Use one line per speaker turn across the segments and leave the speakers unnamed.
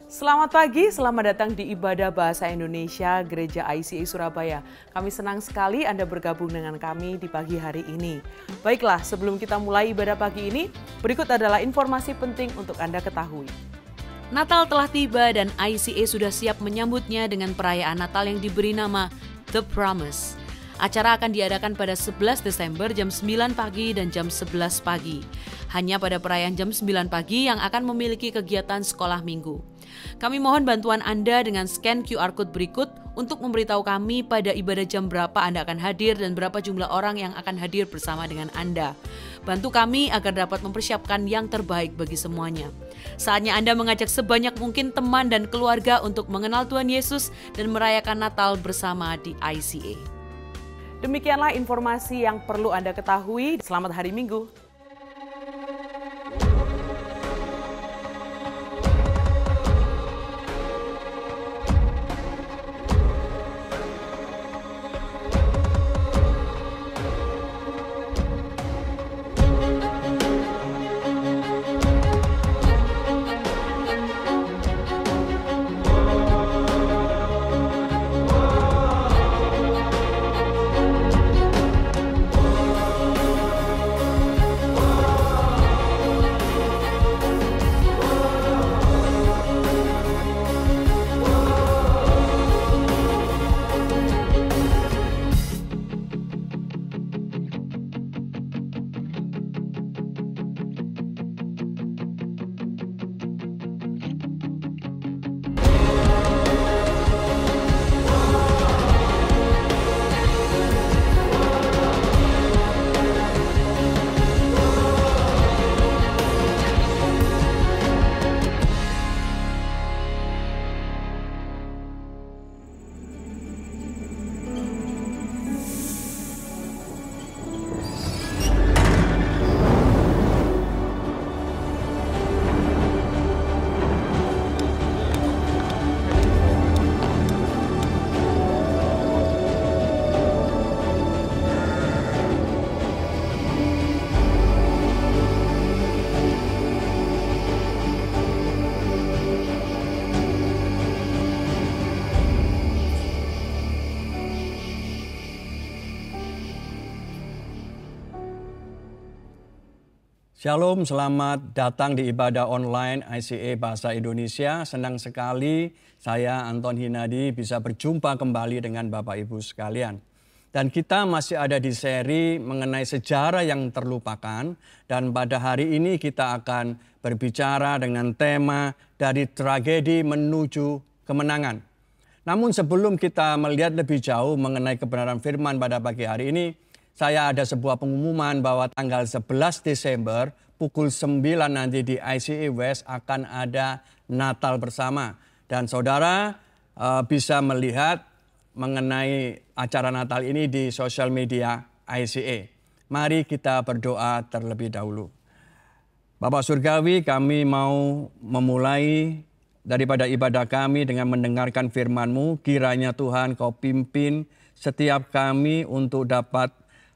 Selamat pagi, selamat datang di Ibadah Bahasa Indonesia Gereja ICA Surabaya. Kami senang sekali Anda bergabung dengan kami di pagi hari ini. Baiklah, sebelum kita mulai ibadah pagi ini, berikut adalah informasi penting untuk Anda ketahui. Natal telah tiba dan ICA sudah siap menyambutnya dengan perayaan Natal yang diberi nama The Promise. Acara akan diadakan pada 11 Desember jam 9 pagi dan jam 11 pagi. Hanya pada perayaan jam 9 pagi yang akan memiliki kegiatan sekolah minggu. Kami mohon bantuan Anda dengan scan QR Code berikut untuk memberitahu kami pada ibadah jam berapa Anda akan hadir dan berapa jumlah orang yang akan hadir bersama dengan Anda. Bantu kami agar dapat mempersiapkan yang terbaik bagi semuanya. Saatnya Anda mengajak sebanyak mungkin teman dan keluarga untuk mengenal Tuhan Yesus dan merayakan Natal bersama di ICA. Demikianlah informasi yang perlu Anda ketahui. Selamat hari Minggu.
Shalom, selamat datang di ibadah online ICA Bahasa Indonesia. Senang sekali saya Anton Hinadi bisa berjumpa kembali dengan Bapak Ibu sekalian. Dan kita masih ada di seri mengenai sejarah yang terlupakan. Dan pada hari ini kita akan berbicara dengan tema dari tragedi menuju kemenangan. Namun sebelum kita melihat lebih jauh mengenai kebenaran firman pada pagi hari ini, saya ada sebuah pengumuman bahwa tanggal 11 Desember pukul 9 nanti di ICA West akan ada Natal bersama. Dan saudara bisa melihat mengenai acara Natal ini di sosial media ICA. Mari kita berdoa terlebih dahulu. Bapak Surgawi, kami mau memulai daripada ibadah kami dengan mendengarkan firman-Mu. Kiranya Tuhan Kau pimpin setiap kami untuk dapat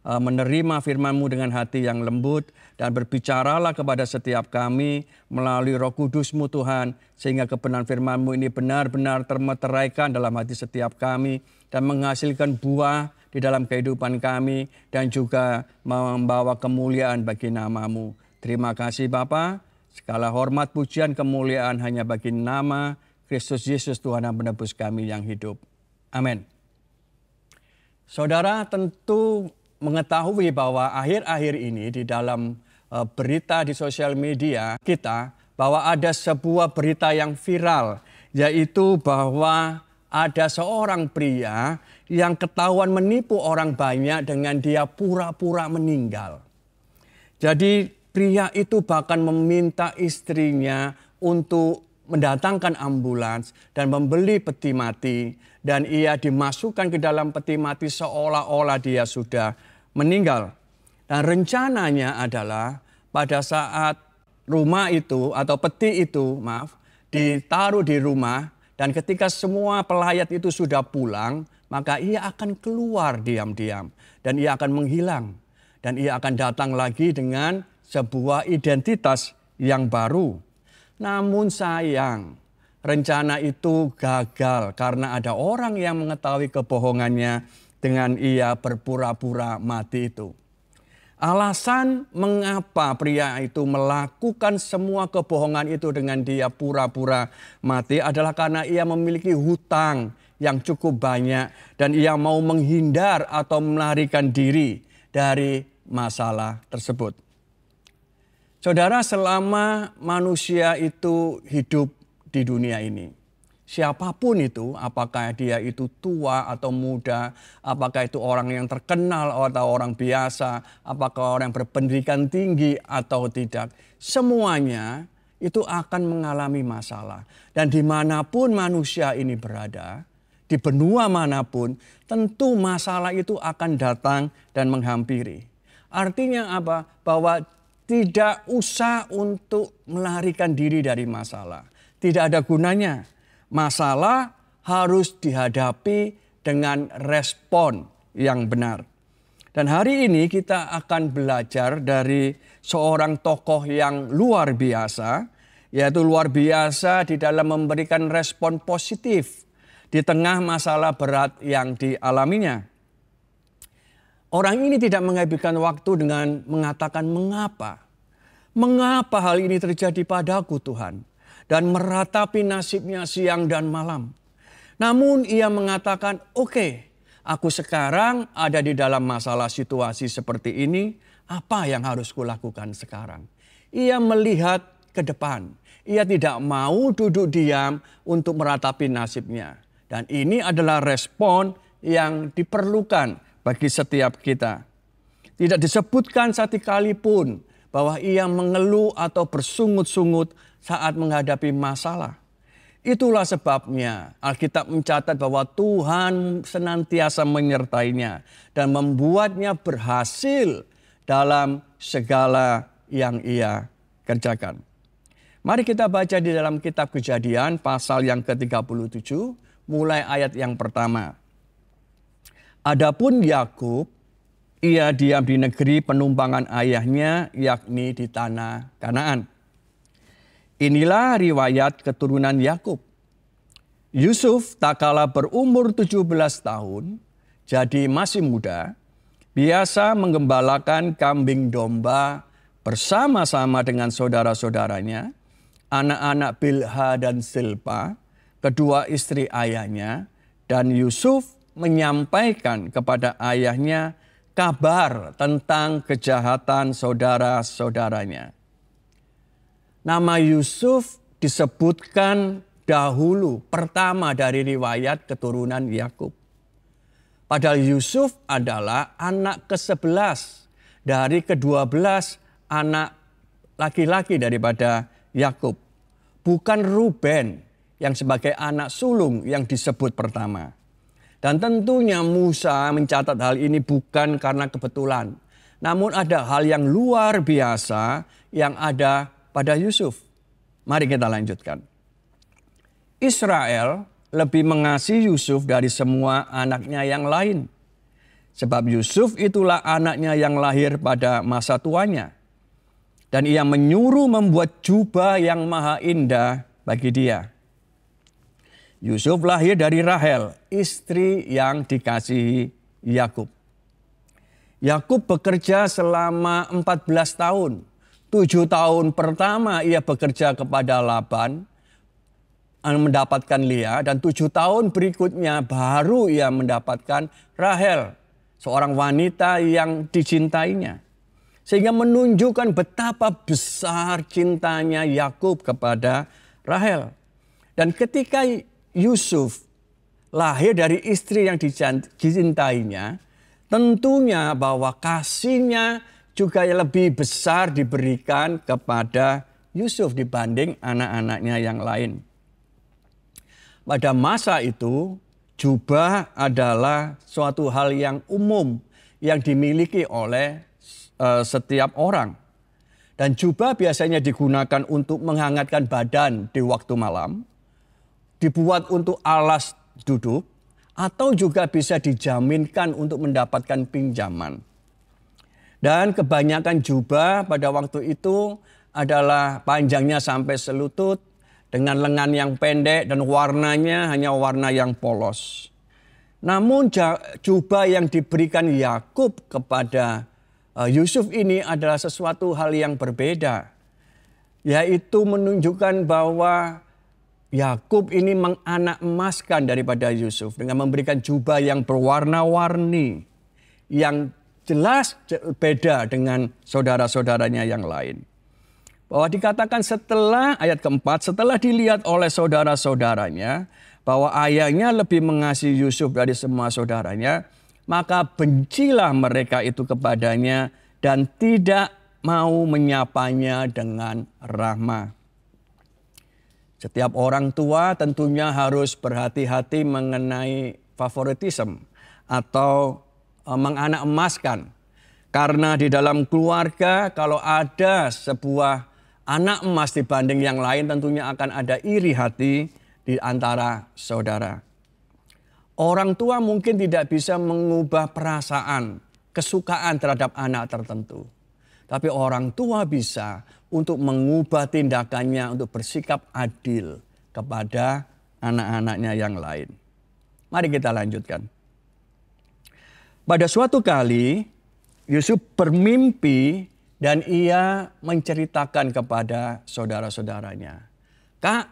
menerima firman-Mu dengan hati yang lembut dan berbicaralah kepada setiap kami melalui Roh Kudus-Mu Tuhan, sehingga kebenaran firman-Mu ini benar-benar termeteraikan dalam hati setiap kami dan menghasilkan buah di dalam kehidupan kami dan juga membawa kemuliaan bagi nama-Mu. Terima kasih Bapa, segala hormat, pujian, kemuliaan hanya bagi nama Kristus Yesus Tuhan dan penebus kami yang hidup. Amin. Saudara tentu mengetahui bahwa akhir-akhir ini di dalam berita di sosial media kita bahwa ada sebuah berita yang viral, yaitu bahwa ada seorang pria yang ketahuan menipu orang banyak dengan dia pura-pura meninggal. Jadi pria itu bahkan meminta istrinya untuk mendatangkan ambulans dan membeli peti mati, dan ia dimasukkan ke dalam peti mati seolah-olah dia sudah meninggal. Dan rencananya adalah pada saat rumah itu atau peti itu ditaruh di rumah, dan ketika semua pelayat itu sudah pulang, maka ia akan keluar diam-diam dan ia akan menghilang. Dan ia akan datang lagi dengan sebuah identitas yang baru. Namun sayang, rencana itu gagal karena ada orang yang mengetahui kebohongannya dengan ia berpura-pura mati itu. Alasan mengapa pria itu melakukan semua kebohongan itu dengan dia pura-pura mati adalah karena ia memiliki hutang yang cukup banyak dan ia mau menghindar atau melarikan diri dari masalah tersebut. Saudara, selama manusia itu hidup di dunia ini, siapapun itu, apakah dia itu tua atau muda, apakah itu orang yang terkenal atau orang biasa, apakah orang yang berpendidikan tinggi atau tidak, semuanya itu akan mengalami masalah. Dan dimanapun manusia ini berada, di benua manapun, tentu masalah itu akan datang dan menghampiri. Artinya apa? Bahwa tidak usah untuk melarikan diri dari masalah. Tidak ada gunanya. Masalah harus dihadapi dengan respon yang benar. Dan hari ini kita akan belajar dari seorang tokoh yang luar biasa, yaitu luar biasa di dalam memberikan respon positif di tengah masalah berat yang dialaminya. Orang ini tidak menghabiskan waktu dengan mengatakan mengapa. Mengapa hal ini terjadi padaku Tuhan? Dan meratapi nasibnya siang dan malam. Namun ia mengatakan, oke, aku sekarang ada di dalam masalah situasi seperti ini, apa yang harus kulakukan sekarang? Ia melihat ke depan. Ia tidak mau duduk diam untuk meratapi nasibnya. Dan ini adalah respon yang diperlukan bagi setiap kita. Tidak disebutkan sekalipun bahwa ia mengeluh atau bersungut-sungut saat menghadapi masalah. Itulah sebabnya Alkitab mencatat bahwa Tuhan senantiasa menyertainya dan membuatnya berhasil dalam segala yang ia kerjakan. Mari kita baca di dalam kitab Kejadian pasal yang ke-37 mulai ayat yang pertama. Adapun Yakub, ia diam di negeri penumpangan ayahnya, yakni di tanah Kanaan. Inilah riwayat keturunan Yakub. Yusuf tak kala berumur 17 tahun, jadi masih muda, biasa menggembalakan kambing domba bersama-sama dengan saudara-saudaranya, anak-anak Bilha dan Silpa, kedua istri ayahnya, dan Yusuf menyampaikan kepada ayahnya kabar tentang kejahatan saudara-saudaranya. Nama Yusuf disebutkan dahulu pertama dari riwayat keturunan Yakub. Padahal Yusuf adalah anak ke-11 dari ke-12 anak laki-laki daripada Yakub. Bukan Ruben yang sebagai anak sulung yang disebut pertama. Dan tentunya Musa mencatat hal ini bukan karena kebetulan. Namun ada hal yang luar biasa yang ada pada Yusuf. Mari kita lanjutkan. Israel lebih mengasihi Yusuf dari semua anaknya yang lain. Sebab Yusuf itulah anaknya yang lahir pada masa tuanya. Dan ia menyuruh membuat jubah yang maha indah bagi dia. Yusuf lahir dari Rahel, istri yang dikasihi Yakub. Yakub bekerja selama 14 tahun. 7 tahun pertama ia bekerja kepada Laban, mendapatkan Lea, dan 7 tahun berikutnya baru ia mendapatkan Rahel, seorang wanita yang dicintainya. Sehingga menunjukkan betapa besar cintanya Yakub kepada Rahel. Dan ketika Yusuf lahir dari istri yang dicintainya, tentunya bahwa kasihnya juga lebih besar diberikan kepada Yusuf dibanding anak-anaknya yang lain. Pada masa itu, jubah adalah suatu hal yang umum yang dimiliki oleh setiap orang. Dan jubah biasanya digunakan untuk menghangatkan badan di waktu malam, dibuat untuk alas duduk, atau juga bisa dijaminkan untuk mendapatkan pinjaman. Dan kebanyakan jubah pada waktu itu adalah panjangnya sampai selutut dengan lengan yang pendek dan warnanya hanya warna yang polos. Namun jubah yang diberikan Yakub kepada Yusuf ini adalah sesuatu hal yang berbeda. Yaitu menunjukkan bahwa Yakub ini menganak emaskan daripada Yusuf dengan memberikan jubah yang berwarna-warni, yang jelas beda dengan saudara-saudaranya yang lain. Bahwa dikatakan setelah ayat keempat, setelah dilihat oleh saudara-saudaranya bahwa ayahnya lebih mengasihi Yusuf dari semua saudaranya, maka bencilah mereka itu kepadanya dan tidak mau menyapanya dengan rahmah. Setiap orang tua tentunya harus berhati-hati mengenai favoritisme atau menganak emaskan. Karena di dalam keluarga kalau ada sebuah anak emas dibanding yang lain tentunya akan ada iri hati di antara saudara. Orang tua mungkin tidak bisa mengubah perasaan, kesukaan terhadap anak tertentu. Tapi orang tua bisa untuk mengubah tindakannya untuk bersikap adil kepada anak-anaknya yang lain. Mari kita lanjutkan. Pada suatu kali Yusuf bermimpi dan ia menceritakan kepada saudara-saudaranya. Kak,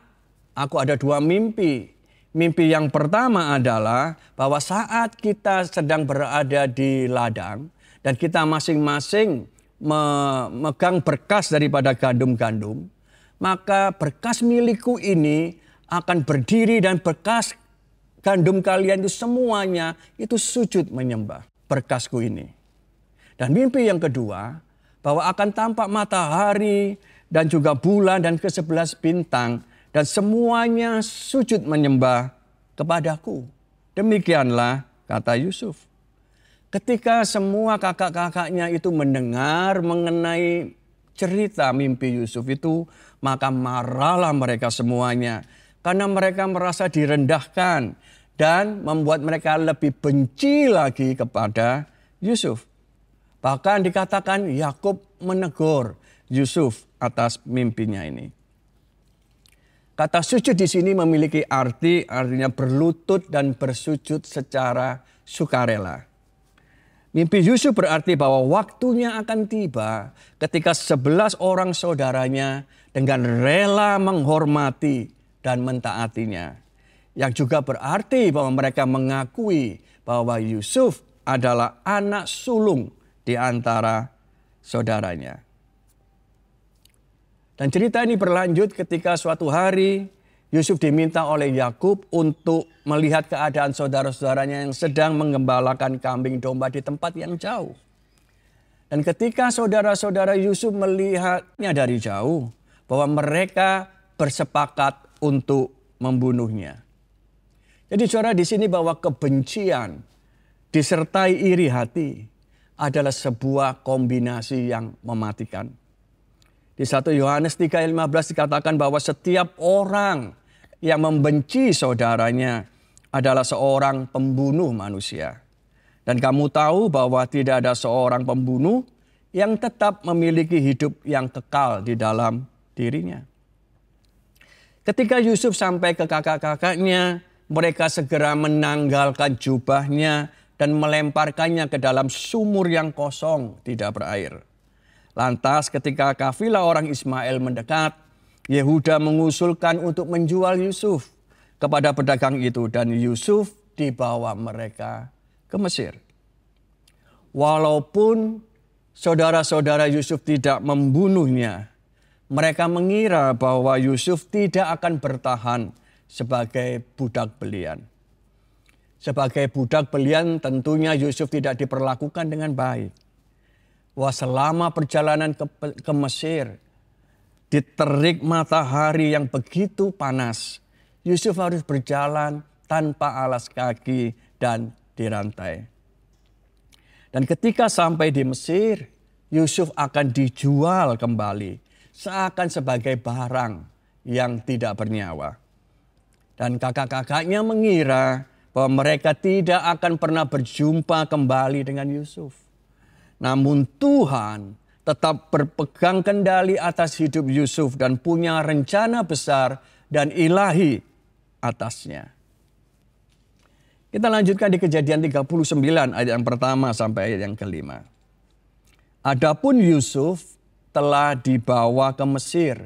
aku ada 2 mimpi. Mimpi yang pertama adalah bahwa saat kita sedang berada di ladang dan kita masing-masing memegang berkas daripada gandum-gandum, maka berkas milikku ini akan berdiri dan berkas gandum kalian itu semuanya itu sujud menyembah berkasku ini. Dan mimpi yang kedua, bahwa akan tampak matahari dan juga bulan dan ke-11 bintang dan semuanya sujud menyembah kepadaku. Demikianlah kata Yusuf. Ketika semua kakak-kakaknya itu mendengar mengenai cerita mimpi Yusuf itu, maka marahlah mereka semuanya. Karena mereka merasa direndahkan dan membuat mereka lebih benci lagi kepada Yusuf. Bahkan dikatakan Yakub menegur Yusuf atas mimpinya ini. Kata sujud di sini memiliki artinya berlutut dan bersujud secara sukarela. Mimpi Yusuf berarti bahwa waktunya akan tiba ketika 11 orang saudaranya dengan rela menghormati dan mentaatinya. Yang juga berarti bahwa mereka mengakui bahwa Yusuf adalah anak sulung di antara saudaranya. Dan cerita ini berlanjut ketika suatu hari Yusuf diminta oleh Yakub untuk melihat keadaan saudara-saudaranya yang sedang menggembalakan kambing domba di tempat yang jauh. Dan ketika saudara-saudara Yusuf melihatnya dari jauh, bahwa mereka bersepakat untuk membunuhnya. Jadi saudara, di sini bahwa kebencian disertai iri hati adalah sebuah kombinasi yang mematikan. Di 1 Yohanes 3:15 dikatakan bahwa setiap orang yang membenci saudaranya adalah seorang pembunuh manusia. Dan kamu tahu bahwa tidak ada seorang pembunuh yang tetap memiliki hidup yang kekal di dalam dirinya. Ketika Yusuf sampai ke kakak-kakaknya, mereka segera menanggalkan jubahnya dan melemparkannya ke dalam sumur yang kosong tidak berair. Lantas ketika kafilah orang Ismail mendekat, Yehuda mengusulkan untuk menjual Yusuf kepada pedagang itu dan Yusuf dibawa mereka ke Mesir. Walaupun saudara-saudara Yusuf tidak membunuhnya, mereka mengira bahwa Yusuf tidak akan bertahan sebagai budak belian. Sebagai budak belian tentunya Yusuf tidak diperlakukan dengan baik. Wah, selama perjalanan ke Mesir, di terik matahari yang begitu panas, Yusuf harus berjalan tanpa alas kaki dan dirantai. Dan ketika sampai di Mesir, Yusuf akan dijual kembali, seakan sebagai barang yang tidak bernyawa. Dan kakak-kakaknya mengira bahwa mereka tidak akan pernah berjumpa kembali dengan Yusuf. Namun Tuhan tetap berpegang kendali atas hidup Yusuf dan punya rencana besar dan ilahi atasnya. Kita lanjutkan di Kejadian 39 ayat yang pertama sampai ayat yang kelima. Adapun Yusuf telah dibawa ke Mesir,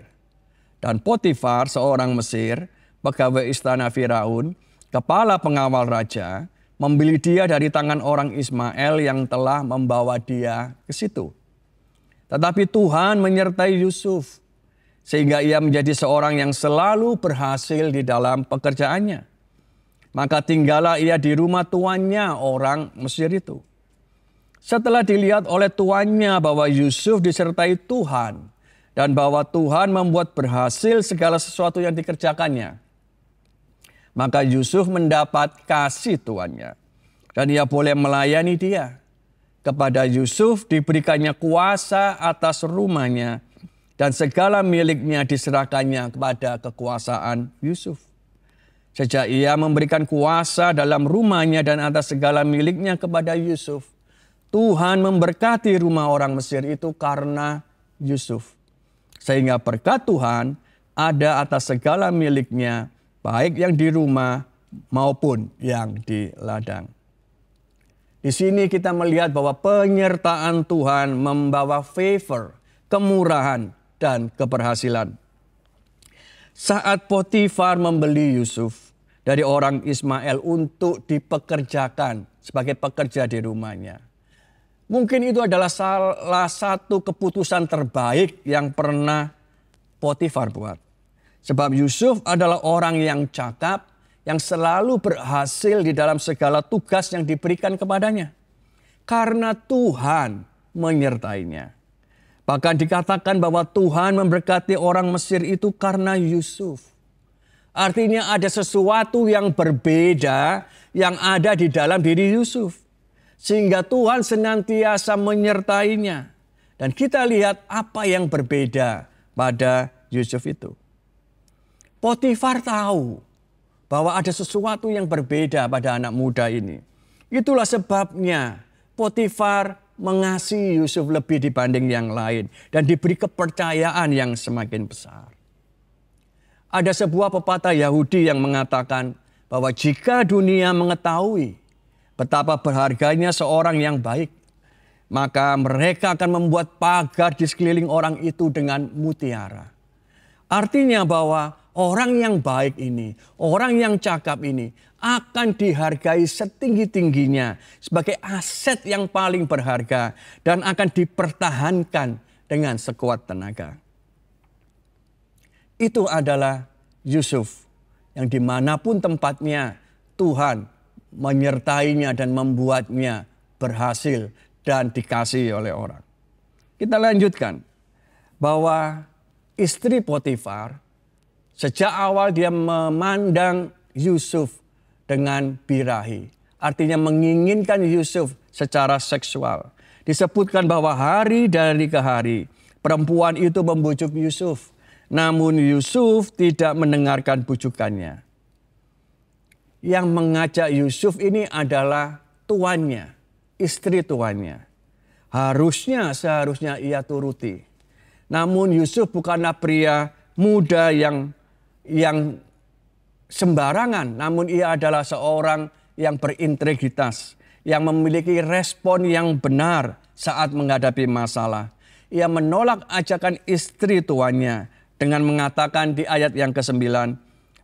dan Potifar seorang Mesir, pegawai istana Firaun, kepala pengawal raja, membeli dia dari tangan orang Ismail yang telah membawa dia ke situ. Tetapi Tuhan menyertai Yusuf, sehingga ia menjadi seorang yang selalu berhasil di dalam pekerjaannya. Maka tinggallah ia di rumah tuannya orang Mesir itu. Setelah dilihat oleh tuannya bahwa Yusuf disertai Tuhan, dan bahwa Tuhan membuat berhasil segala sesuatu yang dikerjakannya, maka Yusuf mendapat kasih tuannya, dan ia boleh melayani dia. Kepada Yusuf diberikannya kuasa atas rumahnya, dan segala miliknya diserahkannya kepada kekuasaan Yusuf. Sejak ia memberikan kuasa dalam rumahnya dan atas segala miliknya kepada Yusuf, Tuhan memberkati rumah orang Mesir itu karena Yusuf. Sehingga berkat Tuhan ada atas segala miliknya, baik yang di rumah maupun yang di ladang. Di sini kita melihat bahwa penyertaan Tuhan membawa favor, kemurahan, dan keberhasilan. Saat Potifar membeli Yusuf dari orang Ismail untuk dipekerjakan sebagai pekerja di rumahnya, mungkin itu adalah salah satu keputusan terbaik yang pernah Potifar buat. Sebab Yusuf adalah orang yang cakap, yang selalu berhasil di dalam segala tugas yang diberikan kepadanya. Karena Tuhan menyertainya. Bahkan dikatakan bahwa Tuhan memberkati orang Mesir itu karena Yusuf. Artinya ada sesuatu yang berbeda yang ada di dalam diri Yusuf. Sehingga Tuhan senantiasa menyertainya. Dan kita lihat apa yang berbeda pada Yusuf itu. Potifar tahu bahwa ada sesuatu yang berbeda pada anak muda ini. Itulah sebabnya Potifar mengasihi Yusuf lebih dibanding yang lain dan diberi kepercayaan yang semakin besar. Ada sebuah pepatah Yahudi yang mengatakan bahwa jika dunia mengetahui betapa berharganya seorang yang baik, maka mereka akan membuat pagar di sekeliling orang itu dengan mutiara. Artinya bahwa orang yang baik ini, orang yang cakap ini akan dihargai setinggi-tingginya sebagai aset yang paling berharga dan akan dipertahankan dengan sekuat tenaga. Itu adalah Yusuf yang dimanapun tempatnya Tuhan menyertainya dan membuatnya berhasil dan dikasihi oleh orang. Kita lanjutkan bahwa istri Potifar sejak awal dia memandang Yusuf dengan birahi. Artinya menginginkan Yusuf secara seksual. Disebutkan bahwa hari dari ke hari perempuan itu membujuk Yusuf. Namun Yusuf tidak mendengarkan bujukannya. Yang mengajak Yusuf ini adalah tuannya, istri tuannya. Seharusnya ia turuti. Namun Yusuf bukanlah pria muda yang sembarangan, namun ia adalah seorang yang berintegritas, yang memiliki respon yang benar saat menghadapi masalah. Ia menolak ajakan istri tuannya dengan mengatakan di ayat yang ke-9,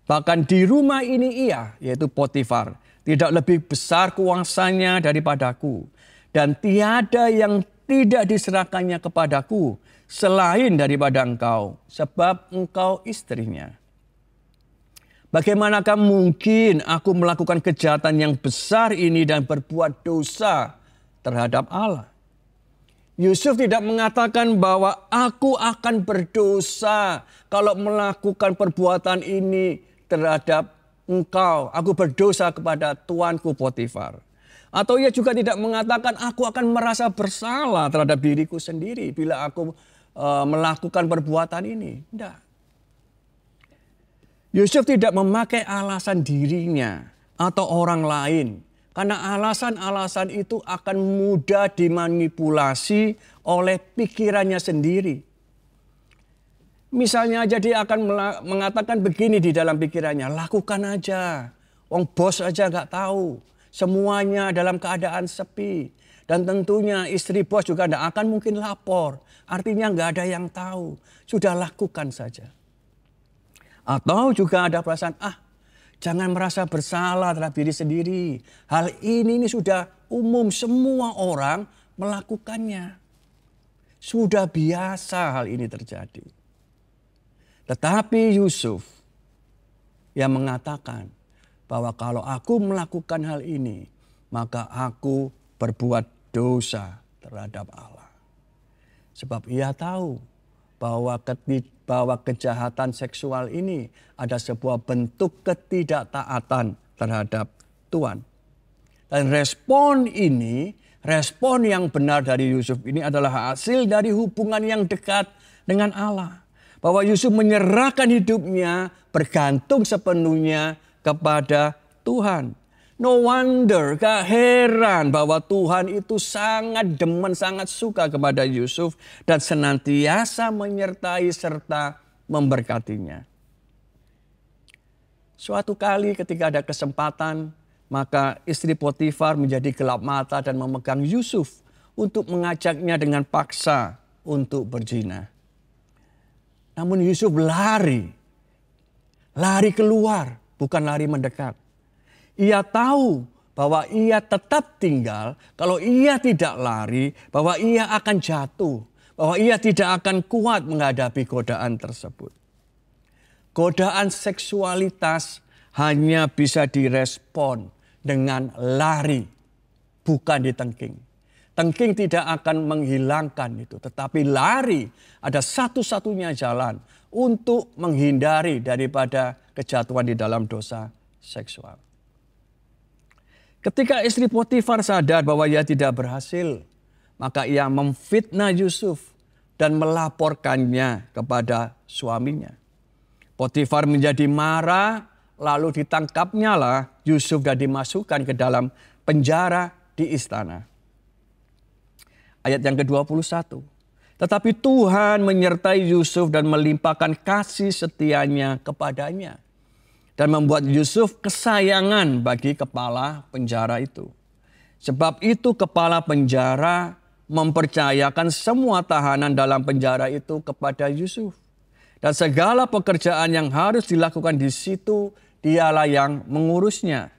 bahkan di rumah ini ia, yaitu Potifar, tidak lebih besar kuasanya daripadaku, dan tiada yang tidak diserahkannya kepadaku selain daripada engkau, sebab engkau istrinya. Bagaimanakah mungkin aku melakukan kejahatan yang besar ini dan berbuat dosa terhadap Allah? Yusuf tidak mengatakan bahwa aku akan berdosa kalau melakukan perbuatan ini terhadap engkau. Aku berdosa kepada tuanku Potifar. Atau ia juga tidak mengatakan aku akan merasa bersalah terhadap diriku sendiri bila aku melakukan perbuatan ini. Tidak. Yusuf tidak memakai alasan dirinya atau orang lain Karena alasan-alasan itu akan mudah dimanipulasi oleh pikirannya sendiri. Misalnya aja dia akan mengatakan begini di dalam pikirannya, lakukan aja. Wong bos aja gak tahu. Semuanya dalam keadaan sepi. Dan tentunya istri bos juga gak akan mungkin lapor. Artinya gak ada yang tahu. Sudah lakukan saja. Atau juga ada perasaan, jangan merasa bersalah terhadap diri sendiri. Hal ini sudah umum, semua orang melakukannya. Sudah biasa hal ini terjadi. Tetapi Yusuf yang mengatakan bahwa kalau aku melakukan hal ini, maka aku berbuat dosa terhadap Allah. Sebab ia tahu bahwa kejahatan seksual ini ada sebuah bentuk ketidaktaatan terhadap Tuhan. Dan respon ini, respon yang benar dari Yusuf ini adalah hasil dari hubungan yang dekat dengan Allah. Bahwa Yusuf menyerahkan hidupnya bergantung sepenuhnya kepada Tuhan. No wonder, gak heran bahwa Tuhan itu sangat demen, sangat suka kepada Yusuf dan senantiasa menyertai serta memberkatinya. Suatu kali ketika ada kesempatan, maka istri Potifar menjadi gelap mata dan memegang Yusuf untuk mengajaknya dengan paksa untuk berzina. Namun Yusuf lari keluar, bukan lari mendekat. Ia tahu bahwa ia tetap tinggal, kalau ia tidak lari, bahwa ia akan jatuh, bahwa ia tidak akan kuat menghadapi godaan tersebut. Godaan seksualitas hanya bisa direspon dengan lari, bukan ditengking. Tengking tidak akan menghilangkan itu, tetapi lari ada satu-satunya jalan untuk menghindari daripada kejatuhan di dalam dosa seksual. Ketika istri Potifar sadar bahwa ia tidak berhasil, maka ia memfitnah Yusuf dan melaporkannya kepada suaminya. Potifar menjadi marah, lalu ditangkapnya lah Yusuf dan dimasukkan ke dalam penjara di istana. Ayat yang ke-21. Tetapi Tuhan menyertai Yusuf dan melimpahkan kasih setianya kepadanya. Dan membuat Yusuf kesayangan bagi kepala penjara itu. Sebab itu kepala penjara mempercayakan semua tahanan dalam penjara itu kepada Yusuf. Dan segala pekerjaan yang harus dilakukan di situ dialah yang mengurusnya.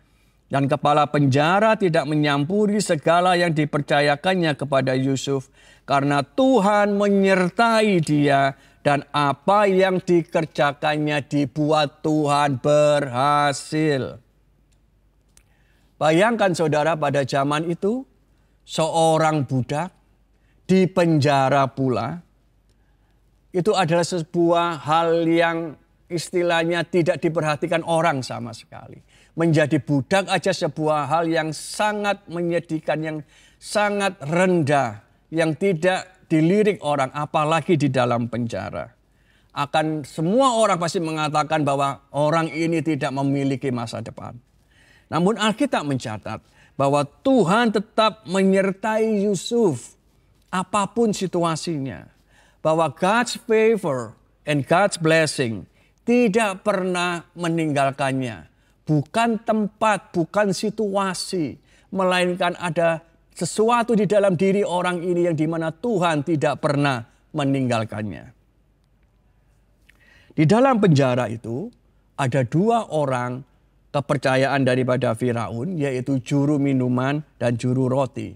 Dan kepala penjara tidak menyampuri segala yang dipercayakannya kepada Yusuf. Karena Tuhan menyertai dia dan apa yang dikerjakannya dibuat Tuhan berhasil. Bayangkan saudara, pada zaman itu seorang budak di penjara pula. Itu adalah sebuah hal yang istilahnya tidak diperhatikan orang sama sekali. Menjadi budak aja sebuah hal yang sangat menyedihkan, yang sangat rendah, yang tidak dilirik orang, apalagi di dalam penjara. Akan semua orang pasti mengatakan bahwa orang ini tidak memiliki masa depan. Namun Alkitab mencatat bahwa Tuhan tetap menyertai Yusuf apapun situasinya. Bahwa God's favor and God's blessing tidak pernah meninggalkannya. Bukan tempat, bukan situasi, melainkan ada sesuatu di dalam diri orang ini yang dimana Tuhan tidak pernah meninggalkannya. Di dalam penjara itu ada dua orang kepercayaan daripada Firaun, yaitu juru minuman dan juru roti.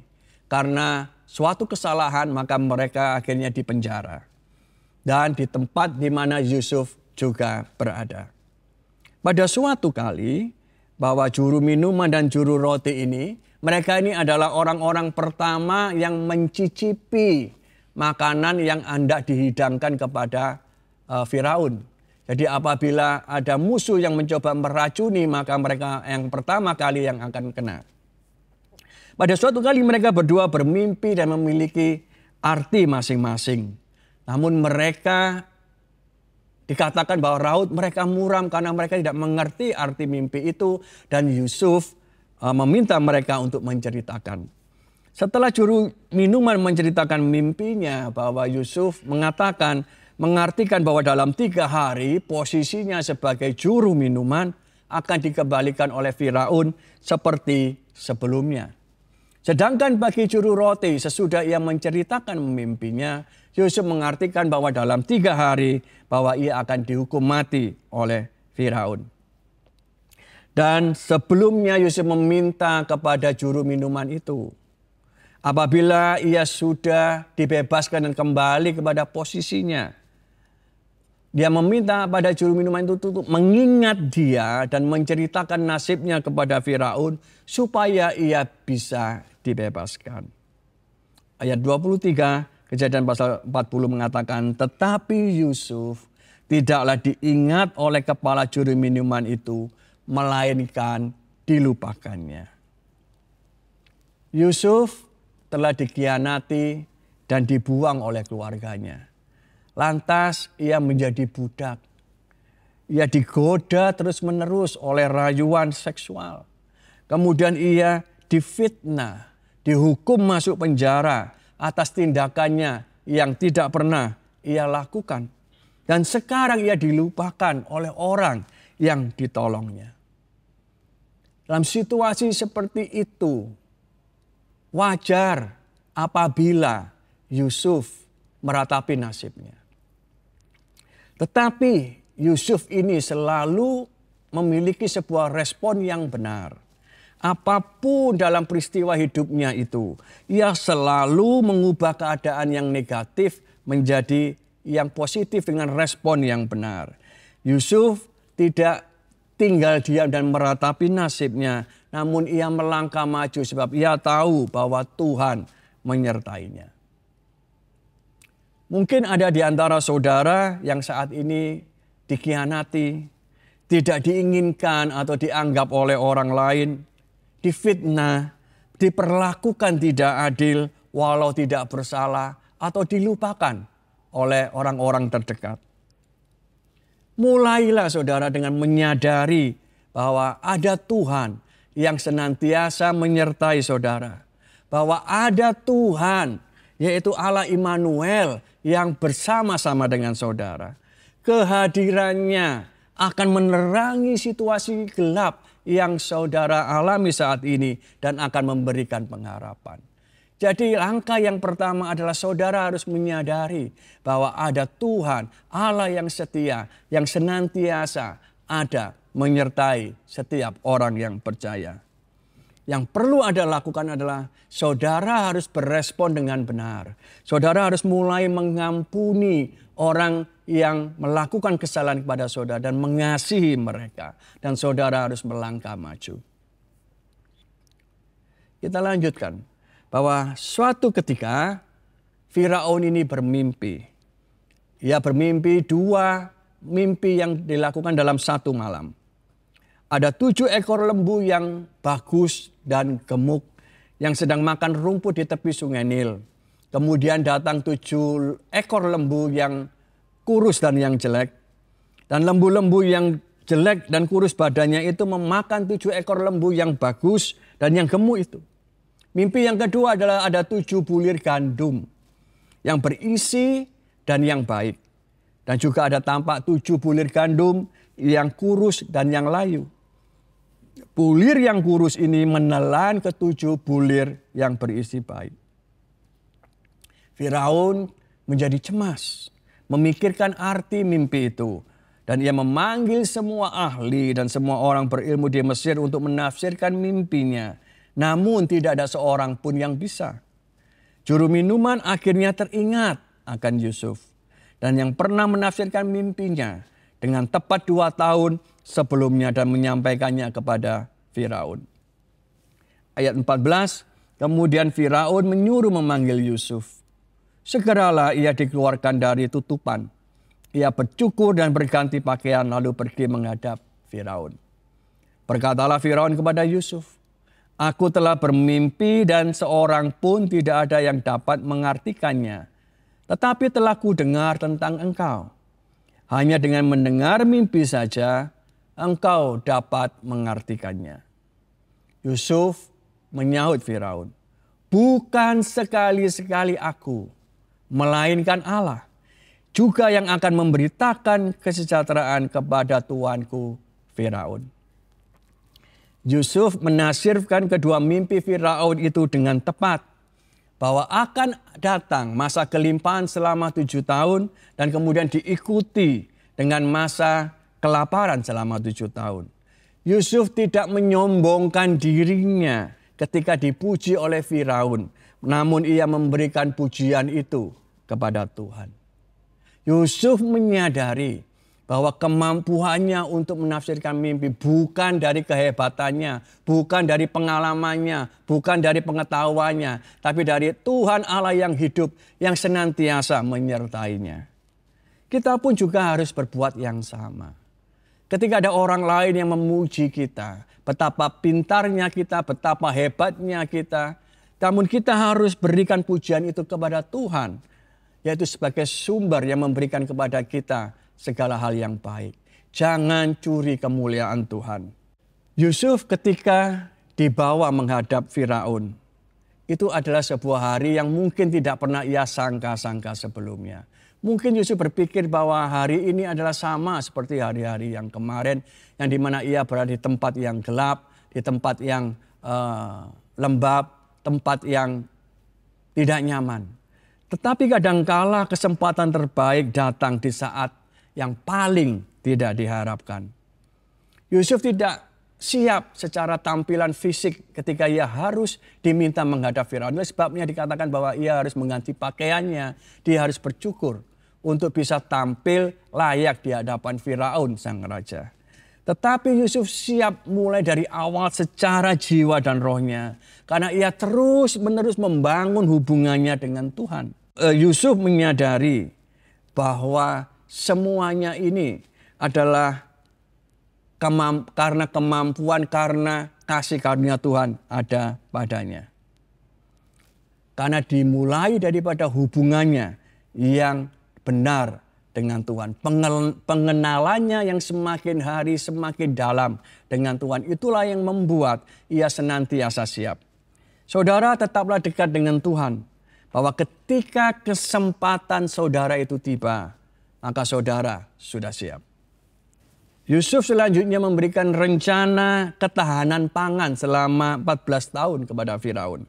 Karena suatu kesalahan maka mereka akhirnya dipenjara. Dan di tempat di mana Yusuf juga berada. Pada suatu kali bahwa juru minuman dan juru roti ini, mereka ini adalah orang-orang pertama yang mencicipi makanan yang hendak dihidangkan kepada Firaun. Jadi apabila ada musuh yang mencoba meracuni, maka mereka yang pertama kali yang akan kena. Pada suatu kali mereka berdua bermimpi dan memiliki arti masing-masing. Namun mereka dikatakan bahwa raut mereka muram karena mereka tidak mengerti arti mimpi itu. Dan Yusuf meminta mereka untuk menceritakan. Setelah juru minuman menceritakan mimpinya, bahwa Yusuf mengartikan bahwa dalam 3 hari posisinya sebagai juru minuman akan dikembalikan oleh Firaun seperti sebelumnya. Sedangkan bagi juru roti, sesudah ia menceritakan mimpinya, Yusuf mengartikan bahwa dalam 3 hari bahwa ia akan dihukum mati oleh Firaun. Dan sebelumnya Yusuf meminta kepada juru minuman itu, apabila ia sudah dibebaskan dan kembali kepada posisinya, dia meminta pada juru minuman itu untuk mengingat dia dan menceritakan nasibnya kepada Firaun supaya ia bisa dibebaskan. Ayat 23 Kejadian pasal 40 mengatakan, tetapi Yusuf tidaklah diingat oleh kepala juru minuman itu, melainkan dilupakannya. Yusuf telah dikhianati dan dibuang oleh keluarganya. Lantas ia menjadi budak. Ia digoda terus-menerus oleh rayuan seksual. Kemudian ia difitnah, dihukum masuk penjara atas tindakannya yang tidak pernah ia lakukan. Dan sekarang ia dilupakan oleh orang yang ditolongnya. Dalam situasi seperti itu, wajar apabila Yusuf meratapi nasibnya. Tetapi Yusuf ini selalu memiliki sebuah respon yang benar. Apapun dalam peristiwa hidupnya itu, ia selalu mengubah keadaan yang negatif menjadi yang positif dengan respon yang benar. Yusuf tidak tinggal diam dan meratapi nasibnya, namun ia melangkah maju sebab ia tahu bahwa Tuhan menyertainya. Mungkin ada di antara saudara yang saat ini dikhianati, tidak diinginkan atau dianggap oleh orang lain, difitnah, diperlakukan tidak adil walau tidak bersalah atau dilupakan oleh orang-orang terdekat. Mulailah saudara dengan menyadari bahwa ada Tuhan yang senantiasa menyertai saudara. Bahwa ada Tuhan, yaitu Allah Immanuel yang bersama-sama dengan saudara. Kehadirannya akan menerangi situasi gelap yang saudara alami saat ini dan akan memberikan pengharapan. Jadi langkah yang pertama adalah saudara harus menyadari bahwa ada Tuhan, Allah yang setia, yang senantiasa ada menyertai setiap orang yang percaya. Yang perlu Anda lakukan adalah saudara harus berespon dengan benar. Saudara harus mulai mengampuni orang yang melakukan kesalahan kepada saudara dan mengasihi mereka. Dan saudara harus melangkah maju. Kita lanjutkan. Bahwa suatu ketika Firaun ini bermimpi. Ia bermimpi 2 mimpi yang dilakukan dalam satu malam. Ada 7 ekor lembu yang bagus dan gemuk yang sedang makan rumput di tepi sungai Nil. Kemudian datang 7 ekor lembu yang kurus dan yang jelek. Dan lembu-lembu yang jelek dan kurus badannya itu memakan 7 ekor lembu yang bagus dan yang gemuk itu. Mimpi yang kedua adalah ada 7 bulir gandum yang berisi dan yang baik. Dan juga ada tampak 7 bulir gandum yang kurus dan yang layu. Bulir yang kurus ini menelan ke 7 bulir yang berisi baik. Firaun menjadi cemas, memikirkan arti mimpi itu. Dan ia memanggil semua ahli dan semua orang berilmu di Mesir untuk menafsirkan mimpinya. Namun tidak ada seorang pun yang bisa. Juru minuman akhirnya teringat akan Yusuf. Dan yang pernah menafsirkan mimpinya dengan tepat 2 tahun sebelumnya dan menyampaikannya kepada Firaun. Ayat 14, kemudian Firaun menyuruh memanggil Yusuf. Segeralah ia dikeluarkan dari tutupan. Ia bercukur dan berganti pakaian lalu pergi menghadap Firaun. Berkatalah Firaun kepada Yusuf, aku telah bermimpi dan seorang pun tidak ada yang dapat mengartikannya. Tetapi telah kudengar tentang engkau. Hanya dengan mendengar mimpi saja engkau dapat mengartikannya. Yusuf menyahut Firaun, "Bukan sekali-sekali aku, melainkan Allah juga yang akan memberitakan kesejahteraan kepada tuanku Firaun." Yusuf menafsirkan kedua mimpi Firaun itu dengan tepat, bahwa akan datang masa kelimpahan selama 7 tahun dan kemudian diikuti dengan masa kelaparan selama 7 tahun. Yusuf tidak menyombongkan dirinya ketika dipuji oleh Firaun, namun ia memberikan pujian itu kepada Tuhan. Yusuf menyadari bahwa kemampuannya untuk menafsirkan mimpi bukan dari kehebatannya, bukan dari pengalamannya, bukan dari pengetahuannya, tapi dari Tuhan Allah yang hidup, yang senantiasa menyertainya. Kita pun juga harus berbuat yang sama. Ketika ada orang lain yang memuji kita, betapa pintarnya kita, betapa hebatnya kita, namun kita harus berikan pujian itu kepada Tuhan, yaitu sebagai sumber yang memberikan kepada kita segala hal yang baik. Jangan curi kemuliaan Tuhan. Yusuf ketika dibawa menghadap Firaun, itu adalah sebuah hari yang mungkin tidak pernah ia sangka-sangka sebelumnya. Mungkin Yusuf berpikir bahwa hari ini adalah sama seperti hari-hari yang kemarin, yang dimana ia berada di tempat yang gelap, di tempat yang lembab, tempat yang tidak nyaman. Tetapi kadangkala kesempatan terbaik datang di saat yang paling tidak diharapkan. Yusuf tidak siap secara tampilan fisik ketika ia harus diminta menghadap Firaun. Oleh sebabnya dikatakan bahwa ia harus mengganti pakaiannya, dia harus bercukur untuk bisa tampil layak di hadapan Firaun sang raja. Tetapi Yusuf siap mulai dari awal secara jiwa dan rohnya, karena ia terus-menerus membangun hubungannya dengan Tuhan. Yusuf menyadari bahwa semuanya ini adalah karena kemampuan, karena kasih karunia Tuhan ada padanya. Karena dimulai daripada hubungannya yang benar dengan Tuhan. Pengenalannya yang semakin hari semakin dalam dengan Tuhan. Itulah yang membuat ia senantiasa siap. Saudara, tetaplah dekat dengan Tuhan. Bahwa ketika kesempatan saudara itu tiba, maka saudara sudah siap. Yusuf selanjutnya memberikan rencana ketahanan pangan selama 14 tahun kepada Firaun.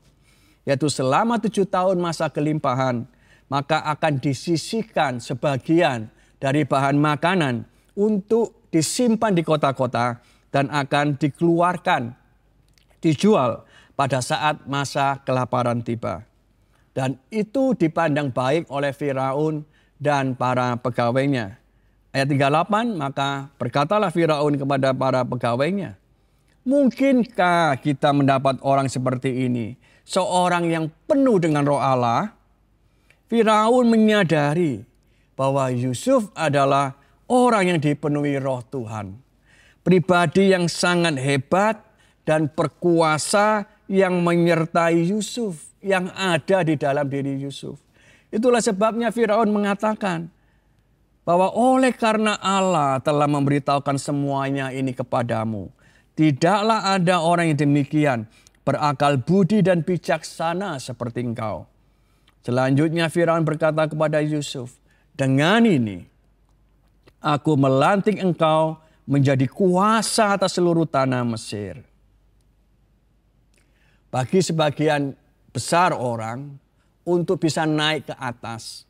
Yaitu selama 7 tahun masa kelimpahan, maka akan disisihkan sebagian dari bahan makanan untuk disimpan di kota-kota dan akan dikeluarkan, dijual pada saat masa kelaparan tiba. Dan itu dipandang baik oleh Firaun dan para pegawainya. Ayat 38, maka berkatalah Firaun kepada para pegawainya, "Mungkinkah kita mendapat orang seperti ini, seorang yang penuh dengan roh Allah?" Firaun menyadari bahwa Yusuf adalah orang yang dipenuhi roh Tuhan. Pribadi yang sangat hebat dan berkuasa yang menyertai Yusuf, yang ada di dalam diri Yusuf. Itulah sebabnya Firaun mengatakan bahwa oleh karena Allah telah memberitahukan semuanya ini kepadamu, tidaklah ada orang yang demikian berakal budi dan bijaksana seperti engkau. Selanjutnya Firaun berkata kepada Yusuf, "Dengan ini aku melantik engkau menjadi kuasa atas seluruh tanah Mesir." Bagi sebagian besar orang, untuk bisa naik ke atas,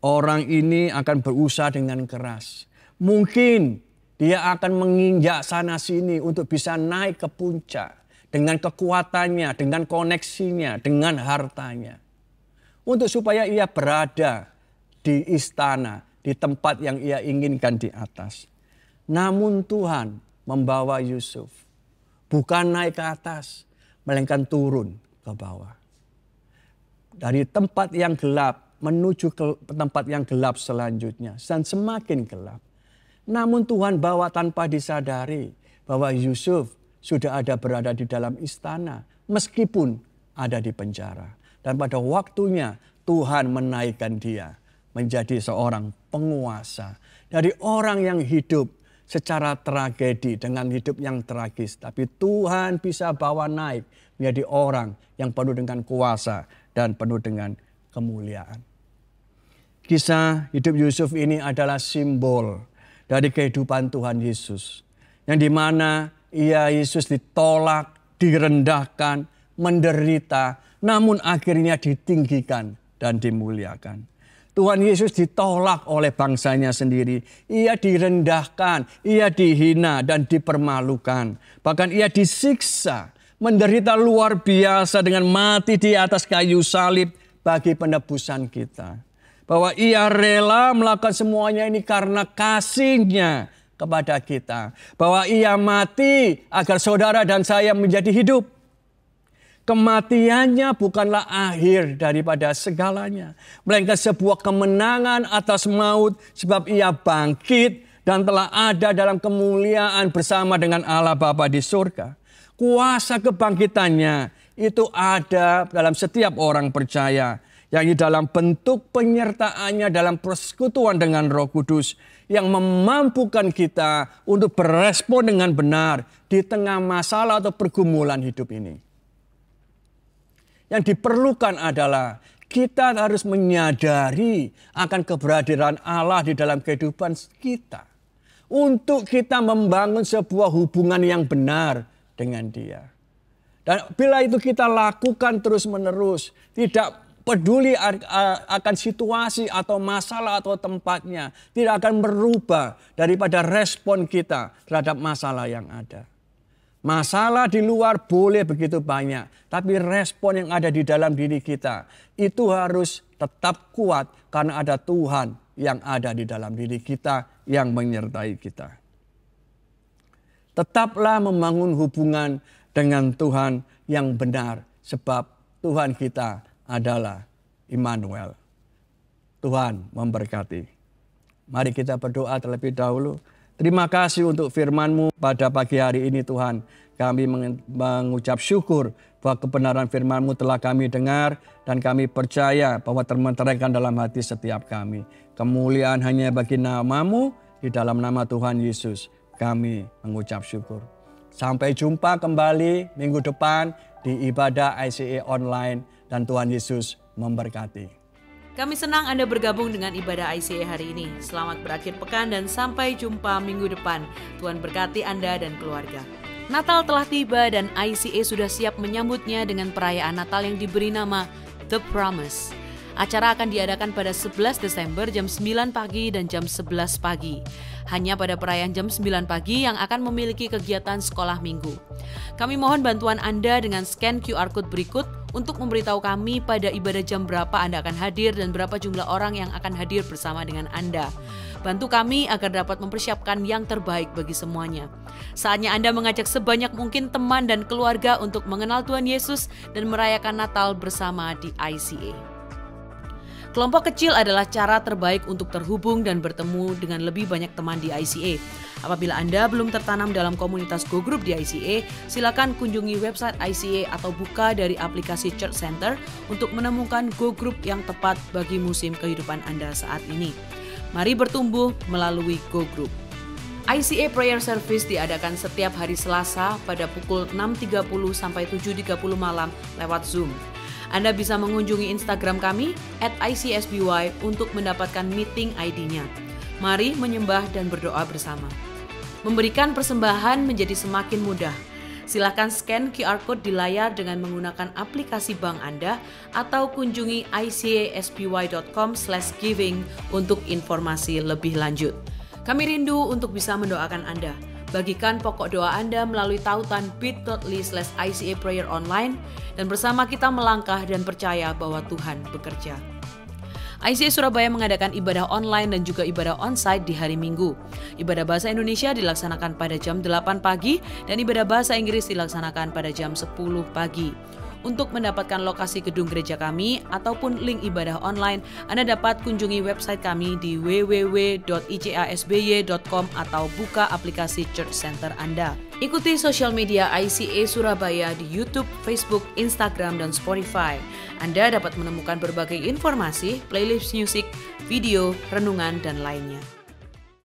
orang ini akan berusaha dengan keras. Mungkin dia akan menginjak sana sini untuk bisa naik ke puncak dengan kekuatannya, dengan koneksinya, dengan hartanya. Untuk supaya ia berada di istana, di tempat yang ia inginkan di atas. Namun Tuhan membawa Yusuf bukan naik ke atas, melainkan turun ke bawah. Dari tempat yang gelap menuju ke tempat yang gelap selanjutnya. Dan semakin gelap. Namun Tuhan bawa tanpa disadari bahwa Yusuf sudah ada berada di dalam istana. Meskipun ada di penjara. Dan pada waktunya Tuhan menaikkan dia menjadi seorang penguasa. Dari orang yang hidup secara tragedi dengan hidup yang tragis. Tapi Tuhan bisa bawa naik menjadi orang yang penuh dengan kuasa dan penuh dengan kemuliaan. Kisah hidup Yusuf ini adalah simbol dari kehidupan Tuhan Yesus. Yang dimana Yesus ditolak, direndahkan, menderita, namun akhirnya ditinggikan dan dimuliakan. Tuhan Yesus ditolak oleh bangsanya sendiri. Ia direndahkan, ia dihina dan dipermalukan. Bahkan ia disiksa, menderita luar biasa dengan mati di atas kayu salib bagi penebusan kita. Bahwa ia rela melakukan semuanya ini karena kasih-Nya kepada kita. Bahwa ia mati agar saudara dan saya menjadi hidup. Kematiannya bukanlah akhir daripada segalanya, melainkan sebuah kemenangan atas maut, sebab ia bangkit dan telah ada dalam kemuliaan bersama dengan Allah Bapa di surga. Kuasa kebangkitannya itu ada dalam setiap orang percaya, yakni dalam bentuk penyertaannya dalam persekutuan dengan Roh Kudus yang memampukan kita untuk berespon dengan benar di tengah masalah atau pergumulan hidup ini. Yang diperlukan adalah kita harus menyadari akan keberadaan Allah di dalam kehidupan kita. Untuk kita membangun sebuah hubungan yang benar dengan Dia. Dan bila itu kita lakukan terus-menerus, tidak peduli akan situasi atau masalah atau tempatnya, tidak akan berubah daripada respon kita terhadap masalah yang ada. Masalah di luar boleh begitu banyak, tapi respon yang ada di dalam diri kita itu harus tetap kuat karena ada Tuhan yang ada di dalam diri kita yang menyertai kita. Tetaplah membangun hubungan dengan Tuhan yang benar sebab Tuhan kita adalah Immanuel. Tuhan memberkati. Mari kita berdoa terlebih dahulu. Terima kasih untuk firman-Mu pada pagi hari ini Tuhan. Kami mengucap syukur bahwa kebenaran firman-Mu telah kami dengar dan kami percaya bahwa termenteraikan dalam hati setiap kami. Kemuliaan hanya bagi nama-Mu, di dalam nama Tuhan Yesus kami mengucap syukur. Sampai jumpa kembali minggu depan di ibadah ICA online dan Tuhan Yesus memberkati.
Kami senang Anda bergabung dengan ibadah ICA hari ini. Selamat berakhir pekan dan sampai jumpa minggu depan. Tuhan berkati Anda dan keluarga. Natal telah tiba dan ICA sudah siap menyambutnya dengan perayaan Natal yang diberi nama The Promise. Acara akan diadakan pada 11 Desember jam 9 pagi dan jam 11 pagi. Hanya pada perayaan jam 9 pagi yang akan memiliki kegiatan sekolah minggu. Kami mohon bantuan Anda dengan scan QR Code berikut untuk memberitahu kami pada ibadah jam berapa Anda akan hadir dan berapa jumlah orang yang akan hadir bersama dengan Anda. Bantu kami agar dapat mempersiapkan yang terbaik bagi semuanya. Saatnya Anda mengajak sebanyak mungkin teman dan keluarga untuk mengenal Tuhan Yesus dan merayakan Natal bersama di ICA. Kelompok kecil adalah cara terbaik untuk terhubung dan bertemu dengan lebih banyak teman di ICA. Apabila Anda belum tertanam dalam komunitas Go Group di ICA, silakan kunjungi website ICA atau buka dari aplikasi Church Center untuk menemukan Go Group yang tepat bagi musim kehidupan Anda saat ini. Mari bertumbuh melalui Go Group. ICA Prayer Service diadakan setiap hari Selasa pada pukul 6.30 sampai 7.30 malam lewat Zoom. Anda bisa mengunjungi Instagram kami @ICSBY untuk mendapatkan meeting ID-nya. Mari menyembah dan berdoa bersama. Memberikan persembahan menjadi semakin mudah. Silakan scan QR Code di layar dengan menggunakan aplikasi bank Anda atau kunjungi icasby.com/giving untuk informasi lebih lanjut. Kami rindu untuk bisa mendoakan Anda. Bagikan pokok doa Anda melalui tautan bit.ly/ICA Prayer Online dan bersama kita melangkah dan percaya bahwa Tuhan bekerja. ICA Surabaya mengadakan ibadah online dan juga ibadah onsite di hari Minggu. Ibadah bahasa Indonesia dilaksanakan pada jam 8 pagi dan ibadah bahasa Inggris dilaksanakan pada jam 10 pagi. Untuk mendapatkan lokasi gedung gereja kami ataupun link ibadah online, Anda dapat kunjungi website kami di www.icasby.com atau buka aplikasi Church Center Anda. Ikuti sosial media ICA Surabaya di YouTube, Facebook, Instagram, dan Spotify. Anda dapat menemukan berbagai informasi, playlist musik, video, renungan, dan lainnya.